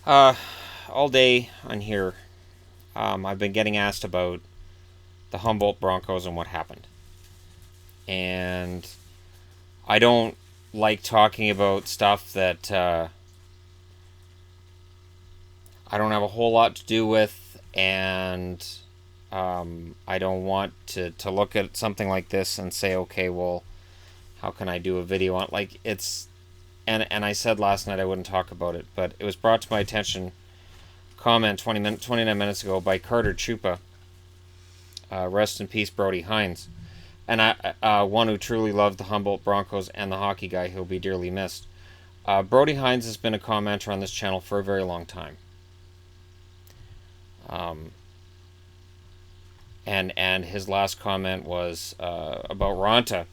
Uh, all day on here, I've been getting asked about the Humboldt Broncos and what happened. And I don't like talking about stuff that I don't have a whole lot to do with, and I don't want to look at something like this and say, okay, well, how can I do a video on it? Like, it's. And I said last night I wouldn't talk about it, but it was brought to my attention, comment 29 minutes ago by Carter Chupa. Rest in peace, Brody Hinz. And one who truly loved the Humboldt Broncos and the hockey guy who'll be dearly missed. Brody Hinz has been a commenter on this channel for a very long time. Um, and his last comment was about Ronta.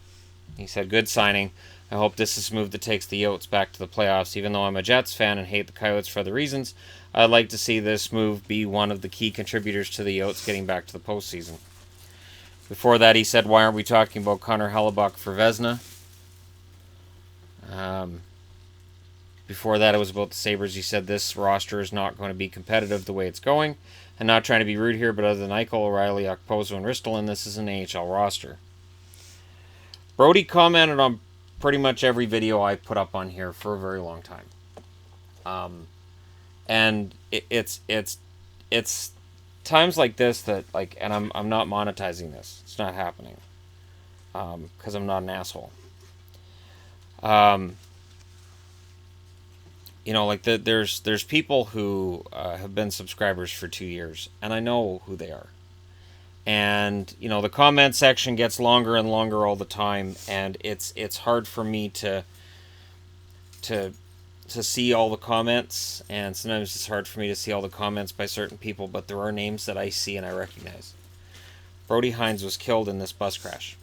He said, "Good signing. I hope this is a move that takes the Yotes back to the playoffs. Even though I'm a Jets fan and hate the Coyotes for other reasons, I'd like to see this move be one of the key contributors to the Yotes getting back to the postseason." Before that, he said, "Why aren't we talking about Connor Hellebuck for Vezina?" Um, Before that, it was about the Sabres. He said, "This roster is not going to be competitive the way it's going. And not trying to be rude here, but other than Eichel, O'Reilly, Okposo, and Ristolainen, this is an AHL roster." Brody commented on pretty much every video I put up on here for a very long time. And it's times like this that, like, and I'm not monetizing this. It's not happening. Because I'm not an asshole. Like there's people who have been subscribers for 2 years, and I know who they are. And the comment section gets longer and longer all the time, and it's hard for me to see all the comments, and sometimes it's hard for me to see all the comments by certain people. But there are names that I see and I recognize. Brody Hinz was killed in this bus crash.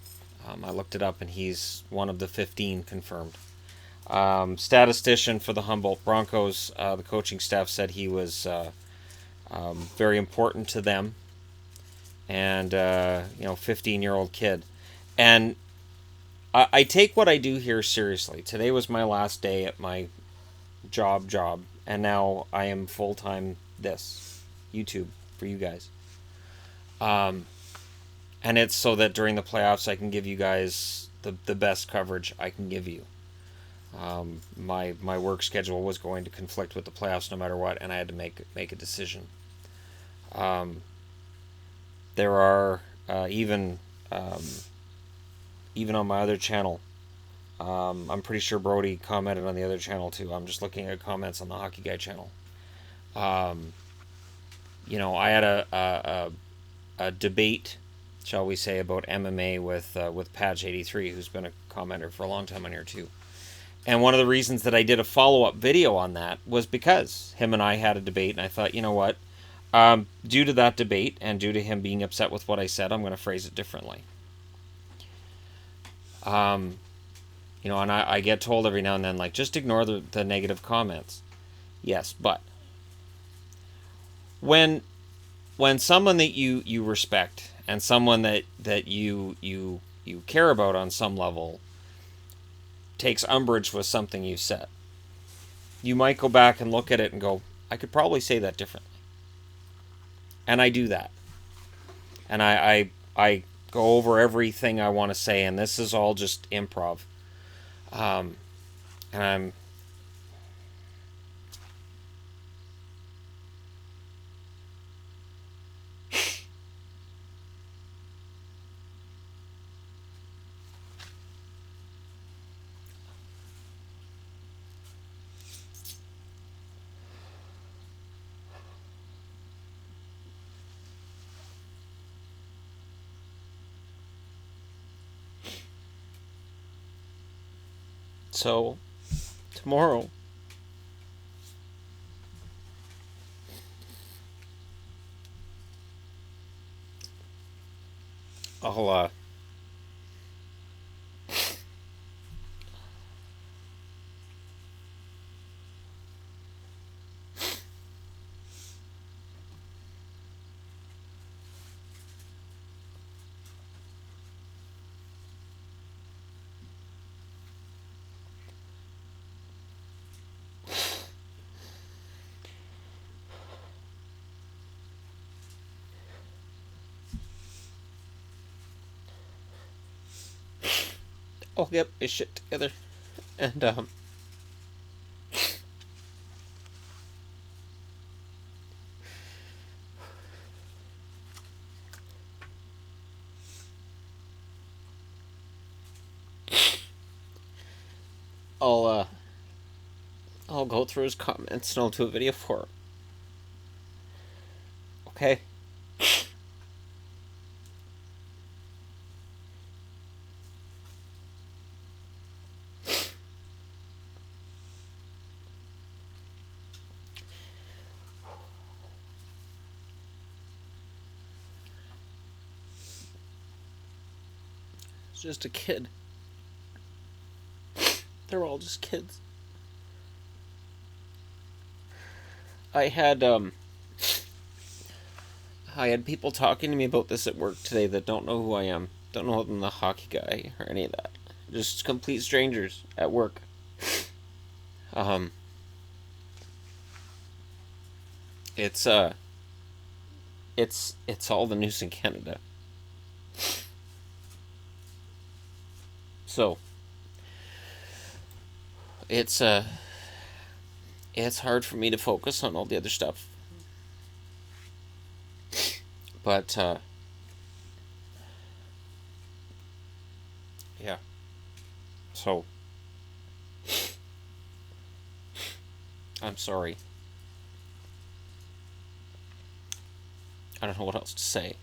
I looked it up, and he's one of the 15 confirmed. Statistician for the Humboldt Broncos, the coaching staff said he was very important to them, and 15-year-old kid. And I take what I do here seriously. Today was my last day at my job, and now I am full-time this YouTube for you guys. And it's so that during the playoffs I can give you guys the best coverage I can give you. My work schedule was going to conflict with the playoffs no matter what, and I had to make a decision. There are even on my other channel. I'm pretty sure Brody commented on the other channel too. I'm just looking at comments on the Hockey Guy channel. I had a debate, shall we say, about MMA with Patch83, who's been a commenter for a long time on here too. And one of the reasons that I did a follow-up video on that was because him and I had a debate, and I thought, you know what? Due to that debate and due to him being upset with what I said, I'm going to phrase it differently. And I get told every now and then, like, just ignore the negative comments. Yes, but when someone that you respect and someone that you care about on some level takes umbrage with something you said, you might go back and look at it and go, I could probably say that differently. And I do that. And I go over everything I want to say, and this is all just improv. And I'm so tomorrow I'll I'll get my shit together. And, I'll, uh, I'll go through his comments and I'll do a video for him. Okay? It's just a kid. They're all just kids. I had people talking to me about this at work today that don't know who I am. Don't know I'm the hockey guy or any of that. Just complete strangers at work. It's all the news in Canada. So it's hard for me to focus on all the other stuff. But yeah. So I'm sorry. I don't know what else to say.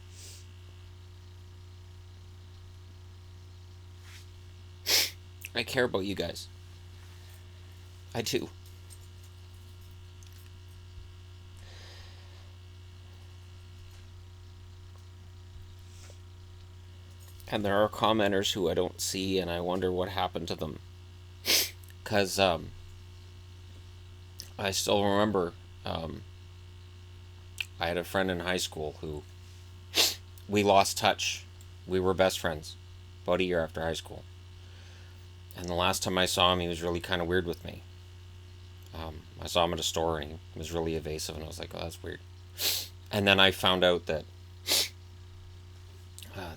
I care about you guys. I do. And there are commenters who I don't see, and I wonder what happened to them. Because I still remember I had a friend in high school who we lost touch. We were best friends about a year after high school. And the last time I saw him, he was really kind of weird with me. I saw him at a store, and he was really evasive, and I was like, oh, that's weird. And then I found out that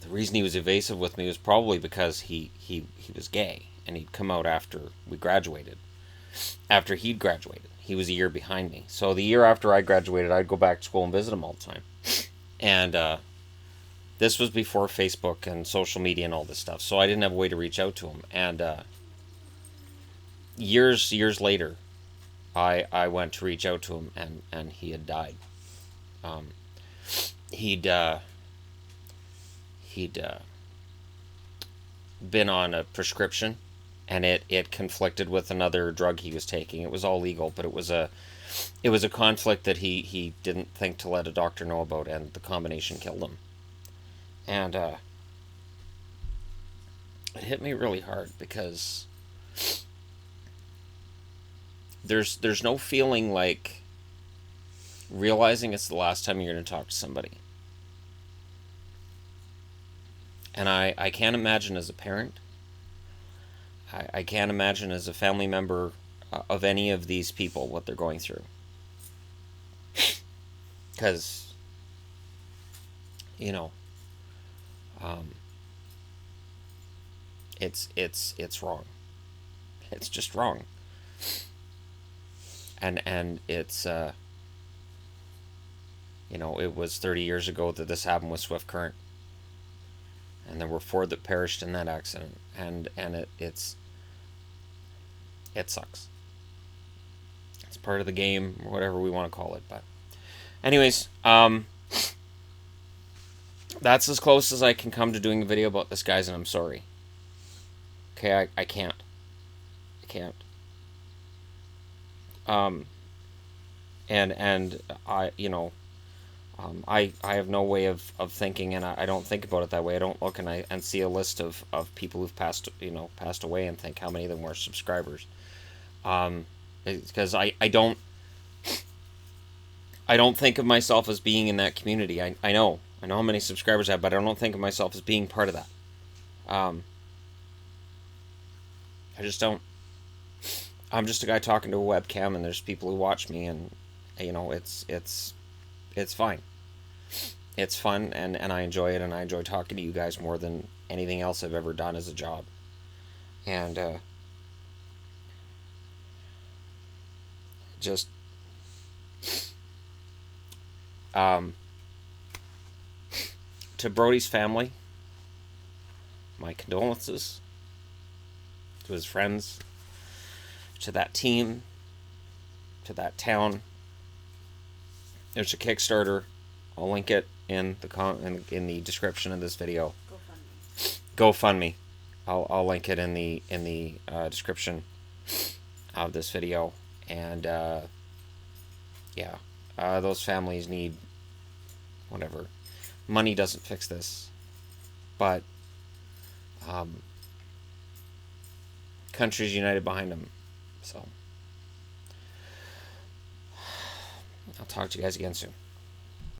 the reason he was evasive with me was probably because he was gay, and he'd come out after we graduated. After he'd graduated. He was a year behind me. So the year after I graduated, I'd go back to school and visit him all the time. And this was before Facebook and social media and all this stuff, so I didn't have a way to reach out to him. And years later, I went to reach out to him, and he had died. He'd been on a prescription, and it conflicted with another drug he was taking. It was all legal, but it was a conflict that he didn't think to let a doctor know about, and the combination killed him. And it hit me really hard because there's no feeling like realizing it's the last time you're going to talk to somebody. And I can't imagine as a parent, I can't imagine as a family member of any of these people what they're going through. Because, it's wrong. It's just wrong. And it's, it was 30 years ago that this happened with Swift Current. And there were 4 that perished in that accident. And it sucks. It's part of the game, or whatever we want to call it. But anyways, that's as close as I can come to doing a video about this, guys, and I'm sorry. Okay, I can't. I can't. And I have no way of thinking, and I don't think about it that way. I don't look and see a list of people who've passed away and think how many of them were subscribers. Because I don't think of myself as being in that community. I know how many subscribers I have, but I don't think of myself as being part of that. I just don't. I'm just a guy talking to a webcam, and there's people who watch me, and it's fine. It's fun, and I enjoy it, and I enjoy talking to you guys more than anything else I've ever done as a job. And just um, to Brody's family, my condolences. To his friends, to that team, to that town. There's a Kickstarter. I'll link it in the description of this video. GoFundMe. I'll link it in the description of this video. And yeah, those families need whatever. Money doesn't fix this, but countries united behind them. So I'll talk to you guys again soon.